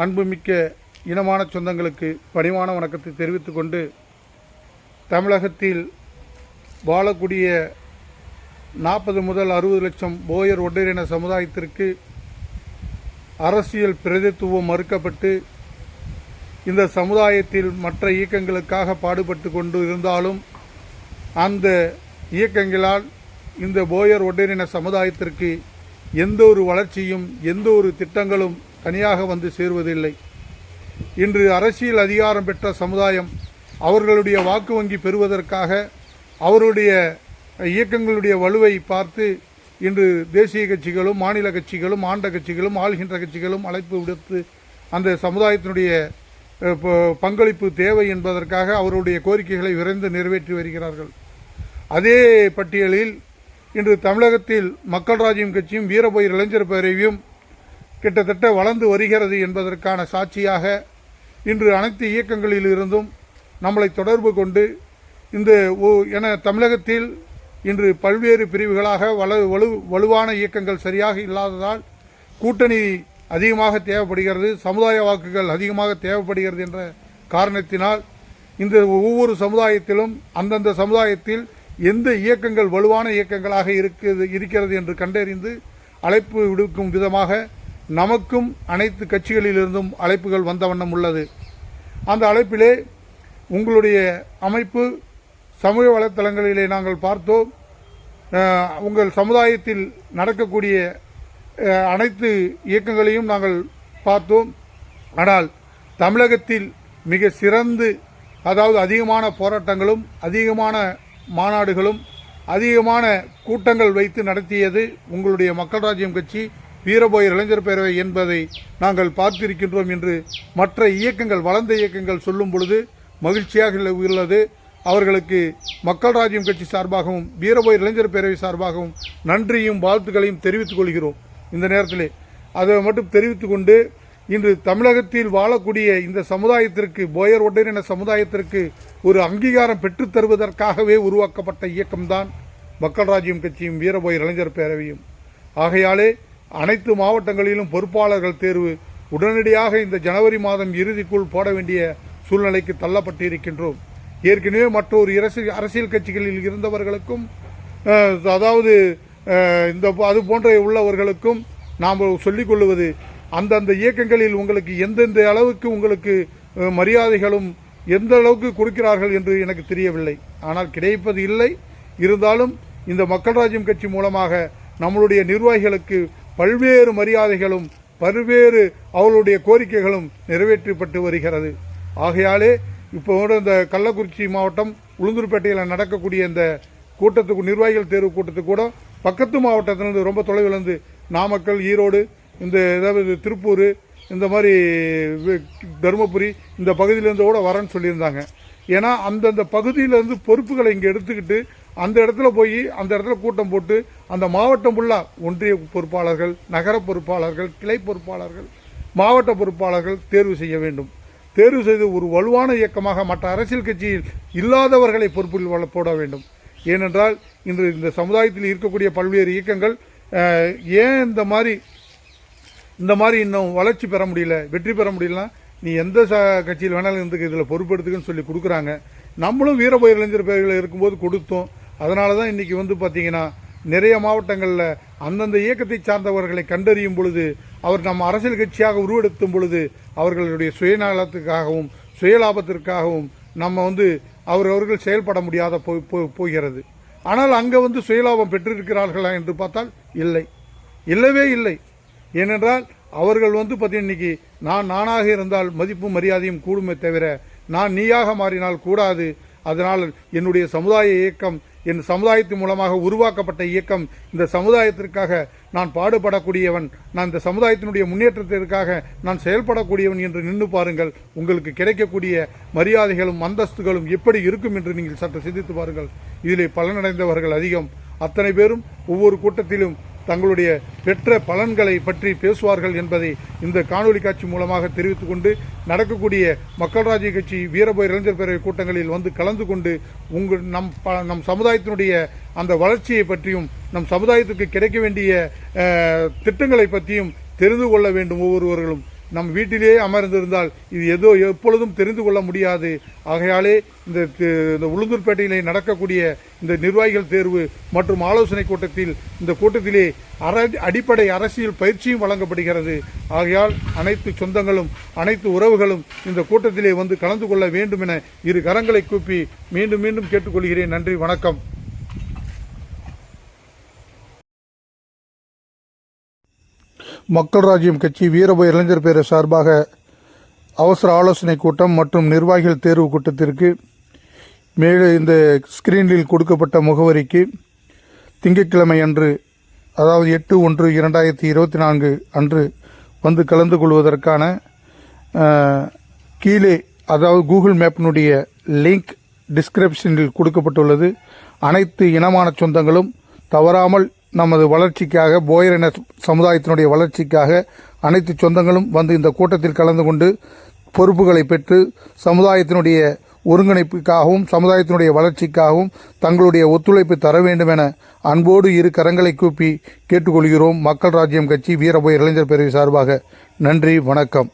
அன்புமிக்க இனமான சொந்தங்களுக்கு பணிவான வணக்கத்தை தெரிவித்துக் கொண்டு, தமிழகத்தில் வாழக்கூடிய 40 முதல் 60 லட்சம் போயர் ஒட்டேரின சமுதாயத்திற்கு அரசியல் பிரதித்துவம் மறுக்கப்பட்டு இந்த சமுதாயத்தில் மற்ற இயக்கங்களுக்காக பாடுபட்டு கொண்டு இருந்தாலும் அந்த இயக்கங்களால் இந்த போயர் ஒட்டேரின சமுதாயத்திற்கு எந்த ஒரு வளர்ச்சியும் எந்த ஒரு திட்டங்களும் தனியாக வந்து சேருவதில்லை. இன்று அரசியல் அதிகாரம் பெற்ற சமுதாயம் அவர்களுடைய வாக்கு வங்கி பெறுவதற்காக அவருடைய இயக்கங்களுடைய வலுவை பார்த்து இன்று தேசிய கட்சிகளும் மாநில கட்சிகளும் ஆண்ட கட்சிகளும் ஆள்கின்ற கட்சிகளும் அழைப்பு விடுத்து அந்த சமுதாயத்தினுடைய பங்களிப்பு தேவை என்பதற்காக அவருடைய கோரிக்கைகளை விரைந்து நிறைவேற்றி வருகிறார்கள். அதே பட்டியலில் இன்று தமிழகத்தில் மக்கள் ராஜ்யம் கட்சியும் வீரபோயர் இளைஞர் பேரவையும் கிட்டத்தட்ட வளர்ந்து வருகிறது என்பதற்கான சாட்சியாக இன்று அனைத்து இயக்கங்களில் இருந்தும் நம்மளை தொடர்பு கொண்டு என தமிழகத்தில் இன்று பல்வேறு பிரிவுகளாக வலுவான இயக்கங்கள் சரியாக இல்லாததால் கூட்டணி அதிகமாக தேவைப்படுகிறது, சமுதாய வாக்குகள் அதிகமாக தேவைப்படுகிறது என்ற காரணத்தினால் இந்த ஒவ்வொரு சமுதாயத்திலும் அந்தந்த சமுதாயத்தில் எந்த இயக்கங்கள் வலுவான இயக்கங்களாக இருக்கிறது என்று கண்டறிந்து அழைப்பு விடுக்கும் விதமாக நமக்கும் அனைத்து கட்சிகளிலிருந்தும் அழைப்புகள் வந்த வண்ணம் உள்ளது. அந்த அழைப்பிலே உங்களுடைய அமைப்பு சமூக வலைத்தளங்களிலே நாங்கள் பார்த்தோம். உங்கள் சமுதாயத்தில் நடக்கக்கூடிய அனைத்து இயக்கங்களையும் நாங்கள் பார்த்தோம். ஆனால் தமிழகத்தில் மிக சிறந்து, அதாவது அதிகமான போராட்டங்களும் அதிகமான மாநாடுகளும் அதிகமான கூட்டங்கள் வைத்து நடத்தியது உங்களுடைய மக்கள் ராஜ்யம் கட்சி வீரபோயர் இளைஞர் பேரவை என்பதை நாங்கள் பார்த்திருக்கின்றோம் என்று மற்ற இயக்கங்கள் வளர்ந்த இயக்கங்கள் சொல்லும் பொழுது மகிழ்ச்சியாக உள்ளது. அவர்களுக்கு மக்கள் ராஜ்யம் கட்சி சார்பாகவும் வீரபோயர் இளைஞர் பேரவை சார்பாகவும் நன்றியும் வாழ்த்துக்களையும் தெரிவித்துக் கொள்கிறோம். இந்த நேரத்திலே அதை மட்டும் தெரிவித்துக் கொண்டு, இன்று தமிழகத்தில் வாழக்கூடிய இந்த சமுதாயத்திற்கு போயர் ஒட்டேரின சமுதாயத்திற்கு ஒரு அங்கீகாரம் பெற்றுத் தருவதற்காகவே உருவாக்கப்பட்ட இயக்கம்தான் மக்கள் ராஜ்யம் கட்சியும் வீரபோயர் இளைஞர் பேரவையும். ஆகையாலே அனைத்து மாவட்டங்களிலும் பொறுப்பாளர்கள் தேர்வு உடனடியாக இந்த ஜனவரி மாதம் இறுதிக்குள் போட வேண்டிய சூழ்நிலைக்கு தள்ளப்பட்டு இருக்கின்றோம். ஏற்கனவே மற்றொரு அரசியல் கட்சிகளில் இருந்தவர்களுக்கும் அதாவது அது போன்ற உள்ளவர்களுக்கும் நாம் சொல்லிக் கொள்வது, அந்தந்த இயக்கங்களில் உங்களுக்கு எந்தெந்த அளவுக்கு உங்களுக்கு மரியாதைகளும் எந்த அளவுக்கு கொடுக்கிறார்கள் என்று எனக்கு தெரியவில்லை. ஆனால் கிடைப்பது இல்லை. இருந்தாலும் இந்த மக்கள் ராஜ்யம் கட்சி மூலமாக நம்மளுடைய நிர்வாகிகளுக்கு பல்வேறு மரியாதைகளும் பல்வேறு அவர்களுடைய கோரிக்கைகளும் நிறைவேற்றப்பட்டு வருகிறது. ஆகையாலே இப்போ இந்த கள்ளக்குறிச்சி மாவட்டம் உளுந்தூர்பேட்டையில் நடக்கக்கூடிய இந்த கூட்டத்துக்கு நிர்வாகிகள் தேர்வு கூட்டத்துக்கு கூட பக்கத்து மாவட்டத்திலிருந்து ரொம்ப தொலைவிலிருந்து நாமக்கல், ஈரோடு, இந்த ஏதாவது திருப்பூர், இந்த மாதிரி தருமபுரி இந்த பகுதியிலேருந்து கூட வரேன்னு சொல்லியிருந்தாங்க. ஏன்னா அந்தந்த பகுதியிலேருந்து பொறுப்புகளை இங்கே எடுத்துக்கிட்டு அந்த இடத்துல போய் அந்த இடத்துல கூட்டம் போட்டு அந்த மாவட்டம் ஃபுல்லாக ஒன்றிய பொறுப்பாளர்கள், நகர பொறுப்பாளர்கள், கிளை பொறுப்பாளர்கள், மாவட்ட பொறுப்பாளர்கள் தேர்வு செய்ய வேண்டும். தேர்வு செய்து ஒரு வலுவான இயக்கமாக மற்ற அரசியல் கட்சியில் இல்லாதவர்களை பொறுப்பில் போட வேண்டும். ஏனென்றால் இன்று இந்த சமுதாயத்தில் இருக்கக்கூடிய பல்வேறு இயக்கங்கள் ஏன் இந்த மாதிரி இன்னும் வளர்ச்சி பெற முடியல, வெற்றி பெற முடியலன்னா நீ எந்த கட்சியில் வேணாலும் இருந்து இதில் பொறுப்பெடுத்துக்குன்னு சொல்லி கொடுக்குறாங்க. நம்மளும் வீரபோயர் இளைஞர் பேர்களில் இருக்கும்போது கொடுத்தோம். அதனால தான் இன்றைக்கி பார்த்தீங்கன்னா நிறைய மாவட்டங்களில் அந்தந்த இயக்கத்தை சார்ந்தவர்களை கண்டறியும் பொழுது அவர் நம்ம அரசியல் கட்சியாக உருவெடுத்தும் பொழுது அவர்களுடைய சுயநலத்துக்காகவும் சுயலாபத்திற்காகவும் நம்ம அவர்கள் செயல்பட முடியாத போகிறது. ஆனால் அங்கே சுயலாபம் பெற்றிருக்கிறார்களா என்று பார்த்தால் இல்லவே இல்லை. ஏனென்றால் அவர்கள் பார்த்தீங்கன்னா இன்னைக்கு நானாக இருந்தால் மதிப்பும் மரியாதையும் கூடுமே தவிர நான் நீயாக மாறினால் கூடாது. அதனால் என்னுடைய சமுதாய இயக்கம், என் சமுதாயத்தின் மூலமாக உருவாக்கப்பட்ட இயக்கம், இந்த சமுதாயத்திற்காக நான் பாடுபடக்கூடியவன், நான் இந்த சமுதாயத்தினுடைய முன்னேற்றத்திற்காக நான் செயல்படக்கூடியவன் என்று நின்று பாருங்கள். உங்களுக்கு கிடைக்கக்கூடிய மரியாதைகளும் அந்தஸ்துகளும் எப்படி இருக்கும் என்று நீங்கள் சற்று சிந்தித்து பாருங்கள். இதிலே பலனடைந்தவர்கள் அதிகம். அத்தனை பேரும் ஒவ்வொரு கூட்டத்திலும் தங்களுடைய பெற்ற பலன்களை பற்றி பேசுவார்கள் என்பதை இந்த காணொலி காட்சி மூலமாக தெரிவித்துக் கொண்டு, நடக்கக்கூடிய மக்கள் ராஜ்ய கட்சி வீரபோயர் இளைஞர் பேரவை கூட்டங்களில் கலந்து கொண்டு நம் சமுதாயத்தினுடைய அந்த வளர்ச்சியை பற்றியும் நம் சமுதாயத்துக்கு கிடைக்க வேண்டிய திட்டங்களை பற்றியும் தெரிந்து கொள்ள வேண்டும் ஒவ்வொருவர்களும். நம் வீட்டிலேயே அமர்ந்திருந்தால் இது எப்பொழுதும் தெரிந்து கொள்ள முடியாது. ஆகையாலே இந்த உளுந்தூர்பேட்டையிலே நடக்கக்கூடிய இந்த நிர்வாகிகள் தேர்வு மற்றும் ஆலோசனை கூட்டத்தில் இந்த கூட்டத்திலே அடிப்படை அரசியல் பயிற்சியும் வழங்கப்படுகிறது. ஆகையால் அனைத்து சொந்தங்களும் அனைத்து உறவுகளும் இந்த கூட்டத்திலே வந்து கலந்து கொள்ள வேண்டும் என இரு கரங்களை கூப்பி மீண்டும் மீண்டும் கேட்டுக்கொள்கிறேன். நன்றி, வணக்கம். மக்கள் ராஜ்யம் கட்சி வீரபோய் இளைஞர் பேரவை சார்பாக அவசர ஆலோசனை கூட்டம் மற்றும் நிர்வாகிகள் தேர்வு கூட்டத்திற்கு மேலே இந்த ஸ்கிரீனில் கொடுக்கப்பட்ட முகவரிக்கு திங்கட்கிழமை அன்று, அதாவது 8/1/2024 அன்று வந்து கலந்து கொள்வதற்கான கீழே, அதாவது கூகுள் மேப்பினுடைய லிங்க் டிஸ்கிரிப்ஷனில் கொடுக்கப்பட்டுள்ளது. அனைத்து இனமான சொந்தங்களும் தவறாமல் நமது வளர்ச்சிக்காக, போயர் இன சமுதாயத்தினுடைய வளர்ச்சிக்காக அனைத்து சொந்தங்களும் வந்து இந்த கூட்டத்தில் கலந்து கொண்டு பொறுப்புகளை பெற்று சமுதாயத்தினுடைய ஒருங்கிணைப்புக்காகவும் சமுதாயத்தினுடைய வளர்ச்சிக்காகவும் தங்களுடைய ஒத்துழைப்பு தர வேண்டும் என அன்போடு இரு கரங்களை கூப்பி கேட்டுக்கொள்கிறோம். மக்கள் ராஜ்யம் கட்சி வீரபோய் இளைஞர் பேரவை சார்பாக. நன்றி, வணக்கம்.